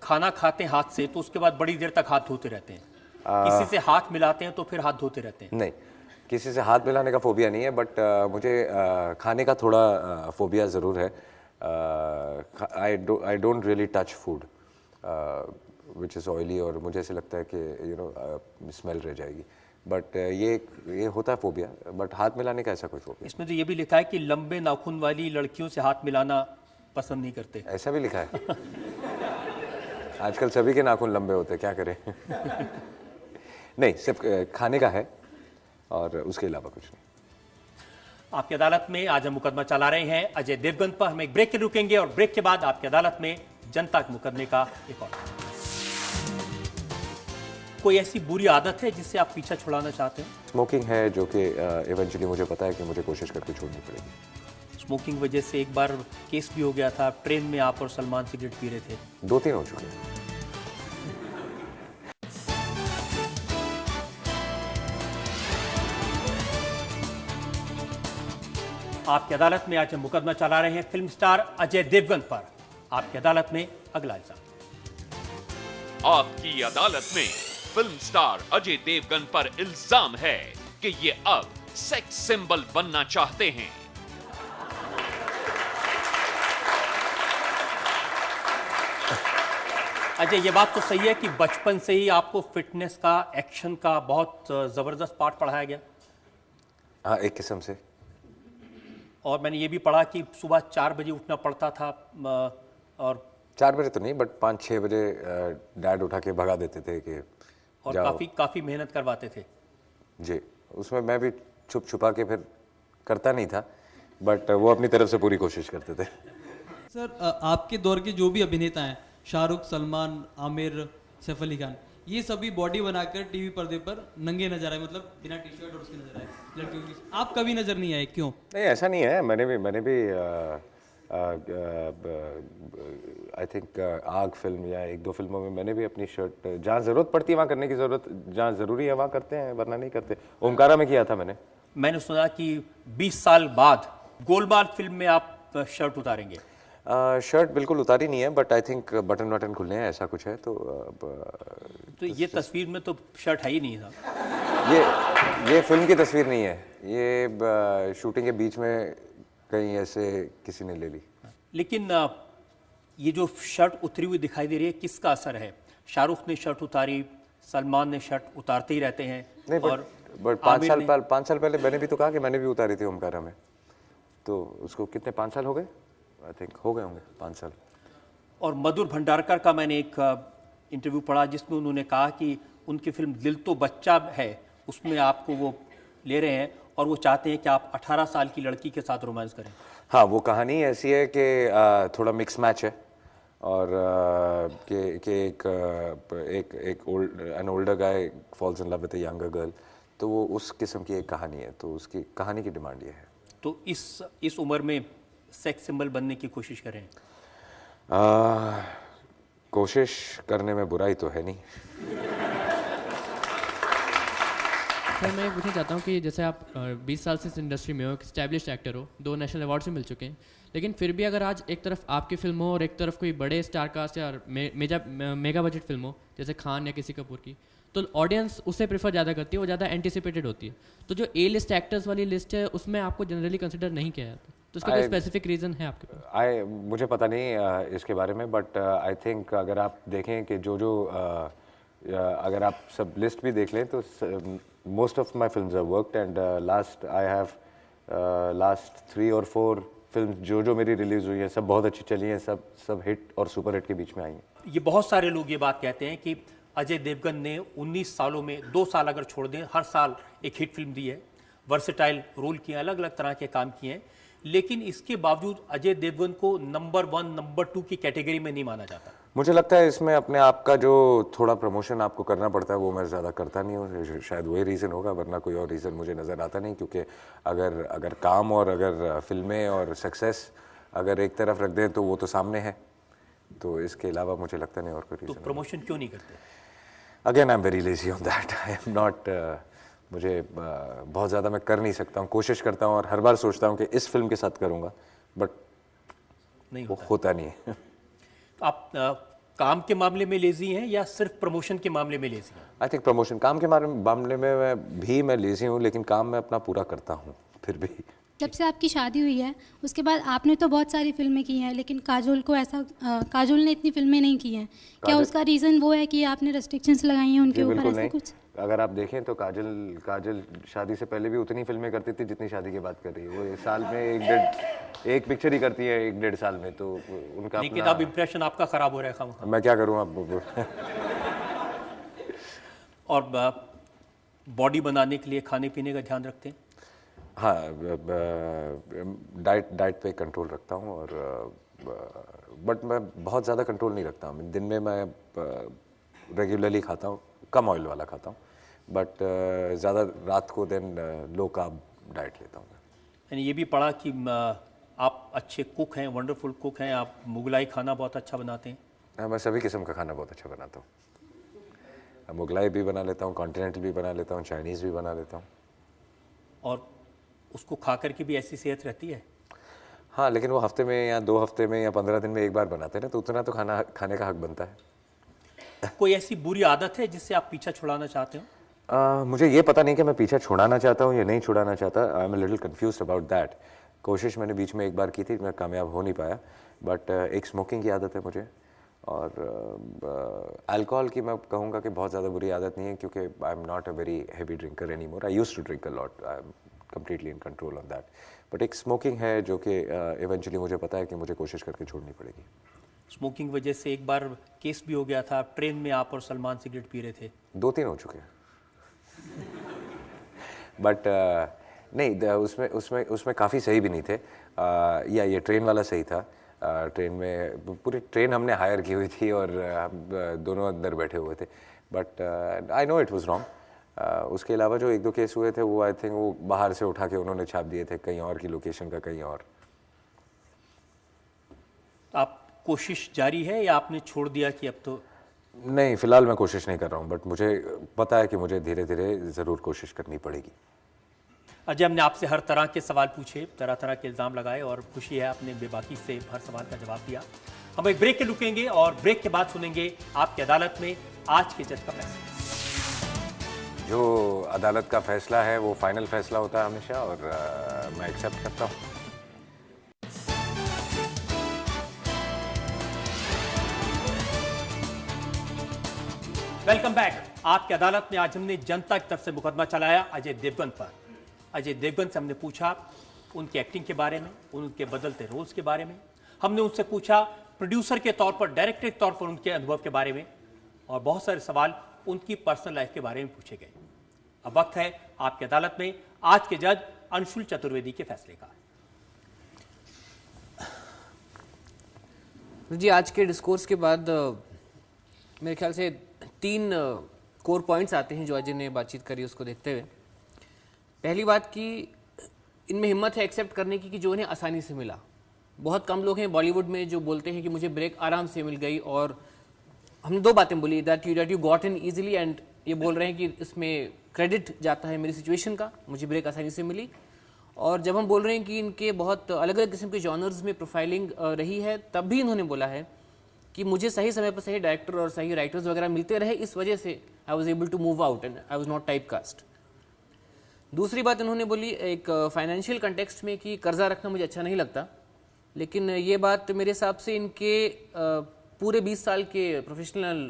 खाना खाते हैं हाथ से तो उसके बाद बड़ी देर तक हाथ धोते रहते हैं, किसी से हाथ मिलाते हैं तो फिर हाथ धोते रहते हैं? नहीं, किसी से हाथ मिलाने का फोबिया नहीं है, बट मुझे खाने का थोड़ा फोबिया ज़रूर है। I don't really touch food which is oily, और मुझे ऐसे लगता है कि स्मेल रह जाएगी, बट ये होता है फोबिया, बट हाथ मिलाने का ऐसा कोई फोबिया। इसमें तो ये भी लिखा है कि लंबे नाखून वाली लड़कियों से हाथ मिलाना पसंद नहीं करते। ऐसा भी लिखा है? आजकल सभी के नाखून लंबे होते हैं, क्या करें। नहीं, सिर्फ खाने का है और उसके अलावा कुछ नहीं। आपकी अदालत में आज हम मुकदमा चला रहे हैं अजय देवगन पर। हम एक ब्रेक के रुकेंगे और ब्रेक के बाद आपकी अदालत में जनता के मुकदमे का एक और। कोई ऐसी बुरी आदत है जिससे आप पीछा छुड़ाना चाहते हैं? स्मोकिंग है, जो कि इवेंचुअली मुझे पता है कि मुझे कोशिश करके छोड़नी पड़ेगी। स्मोकिंग वजह से एक बार केस भी हो गया था, ट्रेन में आप और सलमान सिगरेट पी रहे थे। 2-3 हो चुके हैं। आपकी अदालत में आज हम मुकदमा चला रहे हैं फिल्म स्टार अजय देवगन पर। आपकी अदालत में अगला इल्जाम। आपकी अदालत में फिल्म स्टार अजय देवगन पर इल्जाम है कि ये अब सेक्स सिंबल बनना चाहते हैं। अजय, ये बात तो सही है कि बचपन से ही आपको फिटनेस का, एक्शन का बहुत जबरदस्त पाठ पढ़ाया गया? हाँ, एक किस्म से। और मैंने ये भी पढ़ा कि सुबह 4 बजे उठना पड़ता था, और 4 बजे तो नहीं, बट 5-6 बजे डैड उठा के भगा देते थे कि और काफ़ी मेहनत करवाते थे। जी, उसमें मैं भी छुप छुपा के फिर करता नहीं था, बट वो अपनी तरफ से पूरी कोशिश करते थे। सर, आपके दौर के जो भी अभिनेता हैं, शाहरुख, सलमान, आमिर, सैफ अली खान, ये सभी बॉडी बनाकर टीवी पर्दे पर नंगे नजर आए, मतलब बिना टी शर्ट और उसके नजर आए लड़कियों की। आप कभी नजर नहीं आए, क्यों? नहीं, ऐसा नहीं है। मैंने भी आई थिंक आग फिल्म या 1-2 फिल्मों में मैंने भी अपनी शर्ट, जहाँ ज़रूरत पड़ती है वहाँ करने की ज़रूरत, जहाँ ज़रूरी है वहाँ करते हैं, वरना नहीं करते। ओमकारा में किया था मैंने सुना कि 20 साल बाद गोलमाल फिल्म में आप शर्ट उतारेंगे। शर्ट बिल्कुल उतारी नहीं है, बट आई थिंक बटन खुलने हैं, ऐसा कुछ है। तो ये तस्वीर में तो शर्ट है ही नहीं था। ये फिल्म की तस्वीर नहीं है, ये शूटिंग के बीच में कहीं ऐसे किसी ने ले ली। लेकिन ये जो शर्ट उतरी हुई दिखाई दे रही है, किसका असर है? शाहरुख ने शर्ट उतारी, सलमान ने शर्ट उतारते ही रहते हैं। नहीं, बट 5 साल पहले मैंने भी तो कहा कि मैंने भी उतारी थी ओमकारा में। तो उसको कितने 5 साल हो गए? आई थिंक हो गए होंगे 5 साल। और मधुर भंडारकर का मैंने एक इंटरव्यू पढ़ा जिसमें उन्होंने कहा कि उनकी फिल्म दिल तो बच्चा है, उसमें आपको वो ले रहे हैं और वो चाहते हैं कि आप 18 साल की लड़की के साथ रोमांस करें। हाँ, वो कहानी ऐसी है कि थोड़ा मिक्स मैच है, और an older guy falls in love with a younger girl, तो वो उस किस्म की एक कहानी है। तो उसकी कहानी की डिमांड ये है। तो इस उम्र में सेक्स सिंबल बनने की कोशिश करें? कोशिश करने में बुराई तो है नहीं। सर, मैं पूछना चाहता हूँ कि जैसे आप 20 साल से इस इंडस्ट्री में हो, एक एस्टैब्लिश्ड एक्टर हो, 2 नेशनल अवार्ड्स भी मिल चुके हैं, लेकिन फिर भी अगर आज एक तरफ आपकी फिल्म हो और एक तरफ कोई बड़े स्टार कास्ट या मेगा बजट फिल्म हो जैसे खान या किसी कपूर की, तो ऑडियंस उसे प्रेफर ज़्यादा करती है, वो ज़्यादा एंटिसिपेटेड होती है। तो जो ए लिस्ट एक्टर्स वाली लिस्ट है उसमें आपको जनरली कंसिडर नहीं किया जाता, तो उसका कोई स्पेसिफिक रीज़न है आपके पास? मुझे पता नहीं इसके बारे में, बट आई थिंक अगर आप देखें कि जो अगर आप सब लिस्ट भी देख लें तो most of my films are worked and last I have last 3 और 4 फिल्म जो मेरी रिलीज हुई है सब बहुत अच्छी चली हैं, सब हिट और सुपर हिट के बीच में आई हैं। ये बहुत सारे लोग ये बात कहते हैं कि अजय देवगन ने 19 सालों में 2 साल अगर छोड़ दें हर साल एक हिट फिल्म दी है, वर्सेटाइल रोल किए, अलग अलग तरह के काम किए हैं, लेकिन इसके बावजूद अजय देवगन को नंबर 1 नंबर 2 की कैटेगरी में नहीं माना जाता। मुझे लगता है इसमें अपने आप का जो थोड़ा प्रमोशन आपको करना पड़ता है वो मैं ज़्यादा करता नहीं हूँ, शायद वही रीज़न होगा, वरना कोई और रीज़न मुझे नज़र आता नहीं। क्योंकि अगर काम और अगर फिल्में और सक्सेस अगर एक तरफ रख दें तो वो तो सामने है, तो इसके अलावा मुझे लगता नहीं और कोई रीज़न। तो प्रमोशन क्यों नहीं करते? Again I am very lazy on that, I am not, मुझे बहुत ज़्यादा मैं कर नहीं सकता हूँ, कोशिश करता हूँ और हर बार सोचता हूँ कि इस फिल्म के साथ करूँगा, बट नहीं होता नहीं है। तो आप काम के मामले में लेजी हैं या सिर्फ प्रमोशन के मामले में लेजी हैं? आई थिंक प्रमोशन, काम के मामले में मैं लेजी हूँ, लेकिन काम मैं अपना पूरा करता हूँ फिर भी। जब से आपकी शादी हुई है उसके बाद आपने तो बहुत सारी फिल्में की हैं, लेकिन काजोल ने इतनी फिल्में नहीं की हैं। क्या उसका रीज़न वो है कि आपने रेस्ट्रिक्शंस लगाई हैं उनके ऊपर, ऐसा कुछ? अगर आप देखें तो काजल शादी से पहले भी उतनी फिल्में करती थी जितनी शादी के बाद कर रही है। वो साल में एक पिक्चर ही करती है 1-1.5 साल में, तो उनका लेकिन अब इंप्रेशन आपका खराब हो रहा है खामखा। मैं क्या करूँ अब। और बॉडी बनाने के लिए खाने पीने का ध्यान रखते हैं? हाँ, डाइट पे कंट्रोल रखता हूँ, और बट मैं बहुत ज़्यादा कंट्रोल नहीं रखता हूँ। दिन में मैं रेगुलरली खाता हूँ, कम ऑयल वाला खाता हूँ, बट ज़्यादा रात को देन लो कार्ब डाइट लेता हूँ। मैंने ये भी पढ़ा कि आप अच्छे कुक हैं, वंडरफुल कुक हैं, आप मुगलाई खाना बहुत अच्छा बनाते हैं। मैं सभी किस्म का खाना बहुत अच्छा बनाता हूँ, मुगलाई भी बना लेता हूँ, कॉन्टिनेंटल भी बना लेता हूँ, चाइनीज़ भी बना लेता हूँ। और उसको खा कर के भी ऐसी सेहत रहती है? हाँ, लेकिन वो हफ्ते में या 2 हफ्ते में या 15 दिन में एक बार बनाते हैं ना, तो उतना तो खाने का हक बनता है। कोई ऐसी बुरी आदत है जिससे आप पीछा छुड़ाना चाहते हो? मुझे ये पता नहीं कि मैं पीछा छुड़ाना चाहता हूँ या नहीं छुड़ाना चाहता। I am a little confused about that. कोशिश मैंने बीच में एक बार की थी, मैं कामयाब हो नहीं पाया, बट एक स्मोकिंग की आदत है मुझे, और अल्कोहल की मैं कहूँगा कि बहुत ज़्यादा बुरी आदत नहीं है, क्योंकि I am not a very heavy drinker any more. I used to drink a lot, I am completely in control on that, but एक स्मोकिंग है जो कि eventually मुझे पता है कि मुझे कोशिश करके छोड़नी पड़ेगी। स्मोकिंग वजह से एक बार केस भी हो गया था, ट्रेन में आप और सलमान सिगरेट पी रहे थे। 2-3 हो चुके हैं, बट नहीं, उसमें काफ़ी सही भी नहीं थे, या ये ट्रेन वाला सही था। ट्रेन में पूरी ट्रेन हमने हायर की हुई थी और हम दोनों अंदर बैठे हुए थे, but I know it was wrong. उसके अलावा जो 1-2 केस हुए थे वो आई थिंक वो बाहर से उठा के उन्होंने छाप दिए थे, कहीं और की लोकेशन का कहीं और। आप कोशिश जारी है या आपने छोड़ दिया कि अब तो? नहीं, फिलहाल मैं कोशिश नहीं कर रहा हूँ, बट मुझे पता है कि मुझे धीरे धीरे ज़रूर कोशिश करनी पड़ेगी। अजय, हमने आपसे हर तरह के सवाल पूछे, तरह तरह के इल्ज़ाम लगाए, और खुशी है आपने बेबाकी से हर सवाल का जवाब दिया। हम एक ब्रेक के रुकेंगे और ब्रेक के बाद सुनेंगे आपकी अदालत में आज के जज का फैसला। जो अदालत का फैसला है वो फाइनल फैसला होता है हमेशा, और मैं एक्सेप्ट करता हूँ। Welcome back. आपकी अदालत में आज हमने जनता की तरफ से मुकदमा चलाया अजय देवगन पर। अजय देवगन से हमने पूछा उनकी एक्टिंग के बारे में, उनके बदलते रोल्स के बारे में। हमने उनसे पूछा प्रोड्यूसर के तौर पर, डायरेक्टर के तौर पर उनके अनुभव के बारे में, और बहुत सारे सवाल उनकी पर्सनल लाइफ के बारे में पूछे गए। अब वक्त है आपकी अदालत में आज के जज अंशुल चतुर्वेदी के फैसले का। जी, आज के डिस्कोर्स के बाद मेरे ख्याल से 3 कोर पॉइंट्स आते हैं जो अजय ने बातचीत करी उसको देखते हुए। पहली बात कि इनमें हिम्मत है एक्सेप्ट करने की कि जो इन्हें आसानी से मिला। बहुत कम लोग हैं बॉलीवुड में जो बोलते हैं कि मुझे ब्रेक आराम से मिल गई, और हमने 2 बातें बोली, that you got in easily, and ये बोल रहे हैं कि इसमें क्रेडिट जाता है मेरी सिचुएशन का, मुझे ब्रेक आसानी से मिली। और जब हम बोल रहे हैं कि इनके बहुत अलग अलग किस्म के जॉनर्स में प्रोफाइलिंग रही है, तब भी इन्होंने बोला है कि मुझे सही समय पर सही डायरेक्टर और सही राइटर्स वगैरह मिलते रहे, इस वजह से I was able to move out and I was not typecast. दूसरी बात इन्होंने बोली एक फाइनेंशियल कंटेक्स्ट में कि कर्जा रखना मुझे अच्छा नहीं लगता, लेकिन ये बात मेरे हिसाब से इनके पूरे 20 साल के प्रोफेशनल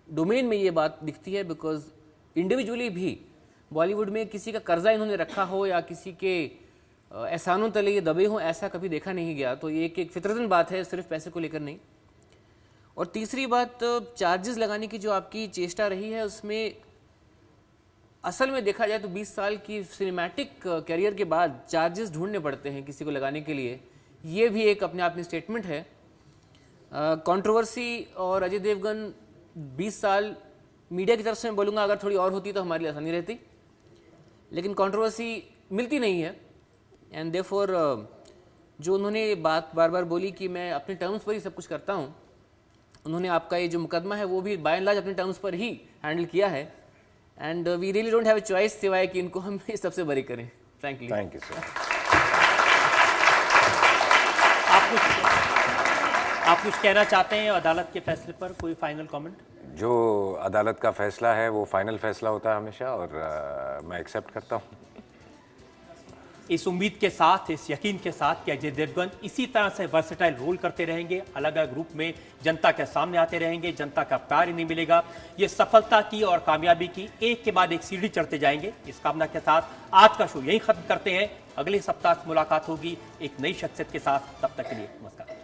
डोमेन में ये बात दिखती है, बिकॉज इंडिविजुअली भी बॉलीवुड में किसी का कर्जा इन्होंने रखा हो या किसी के एहसानों तले ये दबे हों, ऐसा कभी देखा नहीं गया। तो ये एक फितरतन बात है, सिर्फ पैसे को लेकर नहीं। और तीसरी बात, चार्जेस लगाने की जो आपकी चेष्टा रही है, उसमें असल में देखा जाए तो 20 साल की सिनेमैटिक कैरियर के बाद चार्जेस ढूंढने पड़ते हैं किसी को लगाने के लिए, ये भी एक अपने आप में स्टेटमेंट है। कंट्रोवर्सी और अजय देवगन 20 साल मीडिया की तरफ से मैं बोलूँगा, अगर थोड़ी और होती तो हमारे लिए आसानी रहती, लेकिन कंट्रोवर्सी मिलती नहीं है। एंड देयरफॉर जो उन्होंने बात बार बार बोली कि मैं अपने टर्म्स पर ही सब कुछ करता हूँ, उन्होंने आपका ये जो मुकदमा है वो भी बाय एंड लार्ज अपने टर्म्स पर ही हैंडल किया है। And we really don't have a choice सिवाय कि इनको हम इस सबसे बरी करें। Frankly thank you sir. आप कुछ कहना चाहते हैं अदालत के फैसले पर, कोई फाइनल कमेंट? जो अदालत का फैसला है वो फाइनल फैसला होता है हमेशा, और मैं एक्सेप्ट करता हूँ। इस उम्मीद के साथ, इस यकीन के साथ कि अजय देवगन इसी तरह से वर्सेटाइल रोल करते रहेंगे, अलग अलग रूप में जनता के सामने आते रहेंगे, जनता का प्यार इन्हें मिलेगा, ये सफलता की और कामयाबी की एक के बाद एक सीढ़ी चढ़ते जाएंगे। इस कामना के साथ आज का शो यहीं खत्म करते हैं। अगले सप्ताह मुलाकात होगी एक नई शख्सियत के साथ। तब तक के लिए नमस्कार।